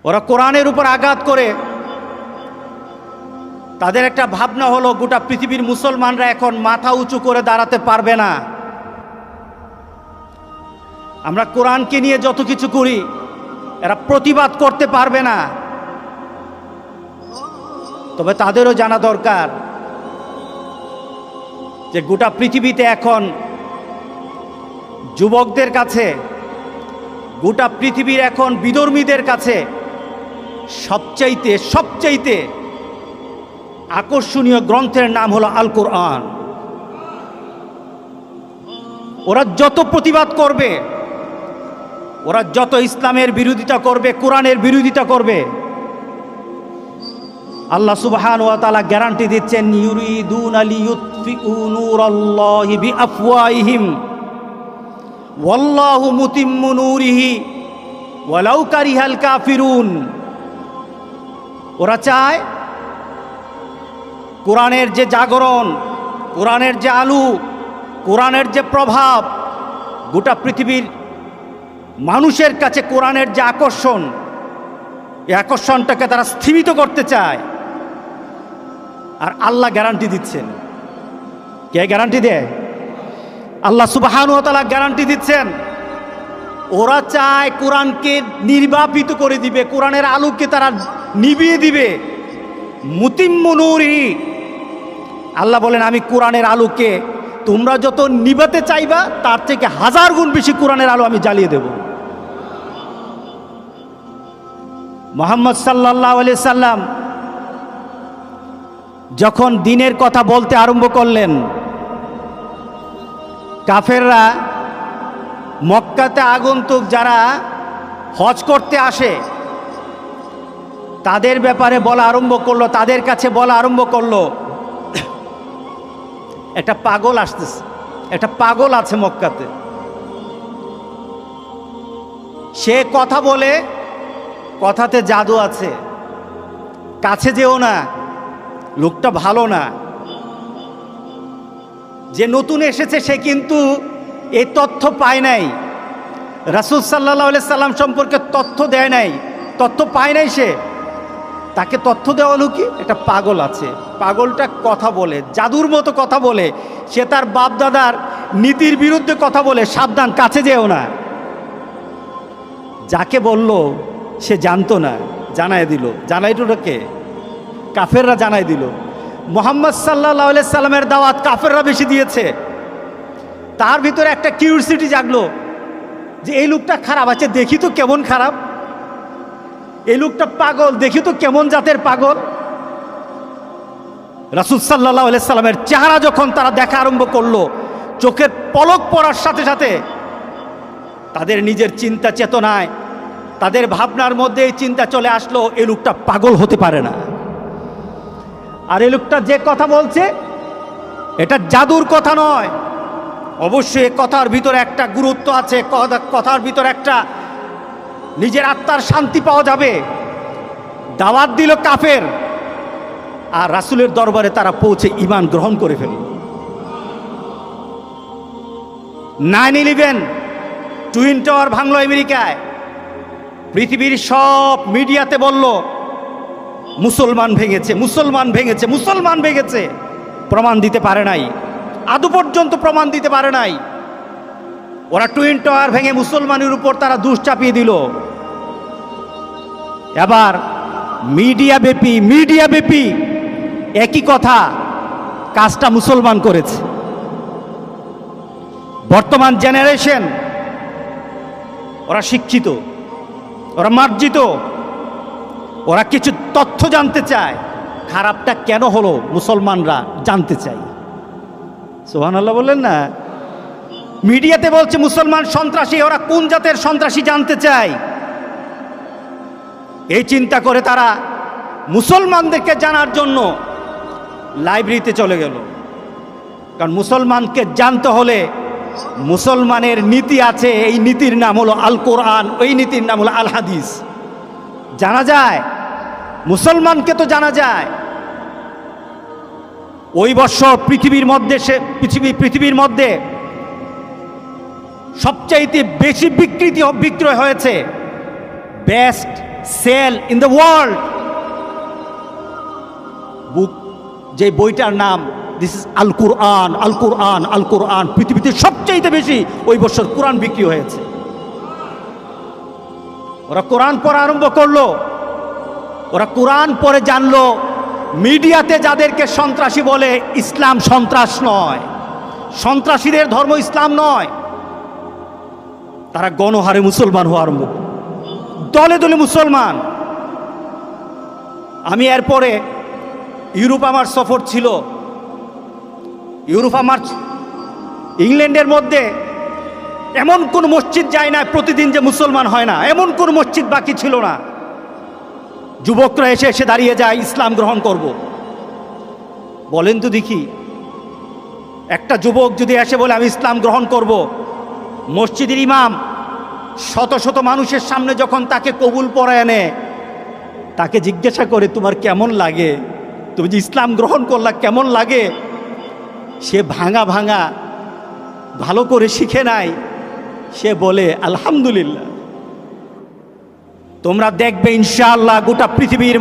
ওরা কোরআনের উপর আঘাত করে তাদের একটা ভাবনা হলো গোটা পৃথিবীর মুসলমানরা এখন মাথা উঁচু করে দাঁড়াতে পারবে না। আমরা কোরআনকে নিয়ে যত কিছু করি এরা প্রতিবাদ করতে পারবে না। তবে তাদেরও জানা দরকার যে গোটা পৃথিবীতে এখন যুবকদের কাছে, গোটা পৃথিবীর এখন বিধর্মীদের কাছে সবচাইতে আকর্ষণীয় গ্রন্থের নাম হলো আল কোরআন। ওরা যত প্রতিবাদ করবে, ওরা যত ইসলামের বিরোধিতা করবে, কোরআনের বিরোধিতা করবে, আল্লাহ সুবহানাহু ওয়া তাআলা গ্যারান্টি দিচ্ছেন, ইউরিদুনা লিইউতফিউ নূরাল্লাহি বিআফওয়াহিহিম ওয়াল্লাহু মুতিম্মু নূরিহি ওয়ালাউ কারিহাল কাফিরুন। ওরা চায় কোরআনের যে জাগরণ, কোরআনের যে আলো, কোরআনের যে প্রভাব, গোটা পৃথিবীর মানুষের কাছে কোরআনের যে আকর্ষণ, এই আকর্ষণটাকে তারা স্থিমিত করতে চায়। আর আল্লাহ গ্যারান্টি দিচ্ছেন। কে গ্যারান্টি দেয়? আল্লাহ সুবহানাহু ওয়া তাআলা গ্যারান্টি দিচ্ছেন। ওরা চায় কোরআনকে নির্বাপিত করে দিবে, কোরআনের আলোকে তারা নিভিয়ে দিবে। মুতিম্মু নূরিহি, আল্লাহ বলেন আমি কোরআনের আলোকে তোমরা যত নিভাতে চাইবা তার থেকে 1000 গুণ বেশি কোরআনের আলো আমি জ্বালিয়ে দেব। মুহাম্মদ সাল্লাল্লাহু আলাইহি সাল্লাম যখন দ্বীনের কথা বলতে আরম্ভ করলেন, কাফেররা, মক্কাতে আগন্তুক যারা হজ করতে আসে তাদের ব্যাপারে বলা আরম্ভ করলো, তাদের কাছে বলা আরম্ভ করলো, একটা পাগল আসতেছে, একটা পাগল আছে মক্কাতে, সে কথা বলে, কথাতে জাদু আছে, কাছে যেও না, লোকটা ভালো না। যে নতুন এসেছে সে কিন্তু এই তথ্য পায় নাই, রাসূল সাল্লাল্লাহু আলাইহি সাল্লাম সম্পর্কে তথ্য দেয় নাই, তথ্য পায় নাই সে। তাকে তথ্য দেওয়া হলো কি, একটা পাগল আছে, পাগলটা কথা বলে, জাদুর মতো কথা বলে, সে তার বাপ দাদার নীতির বিরুদ্ধে কথা বলে, সাবধান, কাছে যেও না। যাকে বলল সে জানতো না, জানায় দিল। জানাইটোটা কে? কাফেররা জানাই দিল। মুহাম্মদ সাল্লাল্লাহু আলাইহি সাল্লামের দাওয়াত কাফেররা বেশি দিয়েছে। তার ভিতরে একটা কিউরিওসিটি জাগলো যে এই লোকটা খারাপ আছে, দেখি তো কেমন খারাপ, এই লোকটা পাগল, দেখি তো কেমন জাতের পাগল। রাসূল সাল্লাল্লাহু আলাইহি সাল্লামের চেহারা যখন তারা দেখা আরম্ভ করলো, চোখের পলক পড়ার সাথে সাথে তাদের নিজের চিন্তা চেতনায়, তাদের ভাবনার মধ্যে এই চিন্তা চলে আসলো, এই লোকটা পাগল হতে পারে না। আর এই লোকটা যে কথা বলছে এটা জাদুর কথা নয়, অবশ্যই কথার ভিতরে একটা গুরুত্ব আছে, কথার ভিতরে একটা নিজের আত্মার শান্তি পাওয়া যাবে। দাওয়াত দিল কাফের, আর রাসূলের দরবারে তারা পৌঁছে ঈমান গ্রহণ করে ফেলল। 9/11 টুইন টাওয়ার ভাঙলো আমেরিকায়, পৃথিবীর সব মিডিয়াতে বলল মুসলমান ভেঙেছে, মুসলমান ভেঙেছে, মুসলমান ভেঙেছে। প্রমাণ দিতে পারে নাই, আদৌ পর্যন্ত প্রমাণ দিতে পারে নাই। ওরা টুইন টাওয়ার ভেঙে মুসলমানের উপর তারা দোষ চাপিয়ে দিল। এবার মিডিয়া ব্যাপী একই কথা, কাজটা মুসলমান করেছে। বর্তমান জেনারেশন ওরা শিক্ষিত, ওরা মার্জিত, ওরা কিছু তথ্য জানতে চায়, খারাপটা কেন হলো মুসলমানরা জানতে চায়। সুবহানাল্লাহ বললেন না? মিডিয়াতে বলছে মুসলমান সন্ত্রাসী, ওরা কোন জাতের সন্ত্রাসী জানতে চায়। এই চিন্তা করে তারা মুসলমানদেরকে জানার জন্য লাইব্রেরিতে চলে গেল। কারণ মুসলমানকে জানতে হলে মুসলমানের নীতি আছে, এই নীতির নাম হলো আল কোরআন, ওই নীতির নাম হলো আল হাদিস। জানা যায়, মুসলমানকে তো জানা যায়। ওই বছর পৃথিবীর মধ্যে সবচাইতে বেশি বিক্রয় হয়েছে best sell in the world book, যে বইটার নাম দিস ইজ আল কুরআন, আল কুরআন, আল কুরআন। পৃথিবীতে সবচেয়ে বেশি ওই বছর কোরআন বিক্রি হয়েছে। ওরা কোরআন পড়া আরম্ভ করলো, ওরা কোরআন পড়ে জানলো মিডিয়াতে যাদেরকে সন্ত্রাসী বলে, ইসলাম সন্ত্রাস নয়, সন্ত্রাসীদের ধর্ম ইসলাম নয়। তারা গণহারে মুসলমান হওয়া আরম্ভ, দলে দলে মুসলমান। আমি এরপরে ইউরোপ আমার সফর ছিল, ইউরোপ আমার ইংল্যান্ডের মধ্যে এমন কোন মসজিদ যায় না প্রতিদিন যে মুসলমান হয় না, এমন কোন মসজিদ বাকি ছিল না। যুবকরা এসে এসে দাঁড়িয়ে যায় ইসলাম গ্রহণ করব। বলেন তো দেখি, একটা যুবক যদি এসে বলে আমি ইসলাম গ্রহণ করব, মসজিদের ইমাম শত শত মানুষের সামনে যখন তাকে কবুল পড়ায় আনে, তাকে জিজ্ঞাসা করে তোমার কেমন লাগে, তুমি যে ইসলাম গ্রহণ করলা কেমন লাগে? সে ভাঙা ভাঙা ভালো করে শিখে নাই, সে বলে আলহামদুলিল্লাহ। তোমরা দেখবে ইনশাআল্লাহ গোটা পৃথিবীর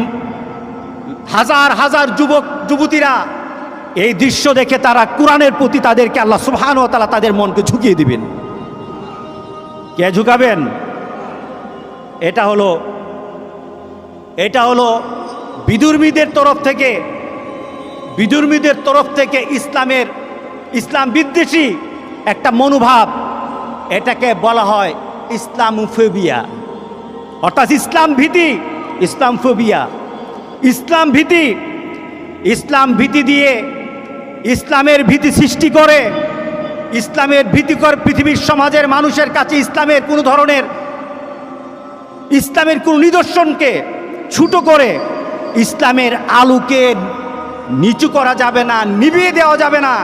হাজার হাজার যুবক যুবতীরা এই দৃশ্য দেখে তারা কোরআনের প্রতি তাদেরকে আল্লাহ সুবহানাহু ওয়া তাআলা তাদের মনকে ঝুঁকিয়ে দিবেন। কে ঝুঁকাবেন? এটা হলো বিধর্মীদের তরফ থেকে ইসলাম বিদ্বেষী একটা মনোভাব। এটাকে বলা হয় ইসলামোফোবিয়া, অর্থাৎ ইসলাম ভীতি, ইসলামফোবিয়া। ইসলাম ভীতি দিয়ে ইসলামের ভীতি সৃষ্টি করে, ইসলামের ভীতিকর পৃথিবীর সমাজের মানুষের কাছে ইসলামের কোনো নিদর্শনকে ছোট করে ইসলামের আলোকে নিচু করা যাবে না, নিভিয়ে দেওয়া যাবে না।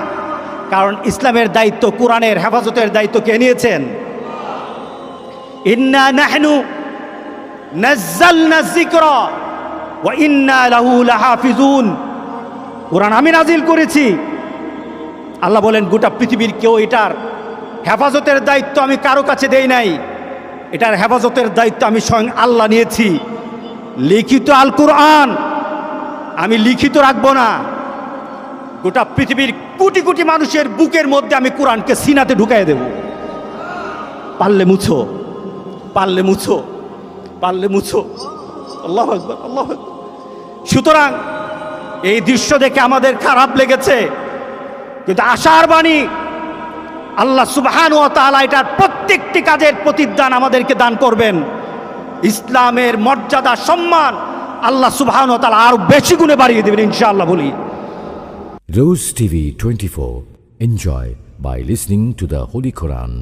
কারণ ইসলামের দায়িত্ব, কোরআনের হেফাজতের দায়িত্ব কে নিয়েছেন? ইন্না নাহনু নাযালনা যিকরা ওয়া ইন্না লাহু লাহাফিজুন। কোরআন আমি নাজিল করেছি। আল্লাহ বলেন গোটা পৃথিবীর কেউ এটার হেফাজতের দায়িত্ব আমি কারো কাছে দেই নাই, এটার হেফাজতের দায়িত্ব আমি স্বয়ং আল্লাহ নিয়েছি। লিখিত আল কোরআন আমি লিখিত রাখবো না, গোটা পৃথিবীর কোটি কোটি মানুষের বুকের মধ্যে আমি কোরআনকে সিনাতে ঢুকাই দেব। পারলে মুছো, পারলে মুছো, পারলে মুছো। আল্লাহু আকবার, আল্লাহু আকবার। সুতরাং এই দৃশ্য দেখে আমাদের খারাপ লেগেছে, কিন্তু আশার বাণী আল্লাহ সুবহানাহু ওয়া তাআলা এটার প্রত্যেকটি কাজের প্রতিদান আমাদেরকে দান করবেন। ইসলামের মর্যাদা সম্মান আল্লাহ সুবহানাহু ওয়া তাআলা আরো বেশি গুণে বাড়িয়ে দেবেন ইনশাআল্লাহ। বলি Rose TV 24. Enjoy by listening to the Holy Quran.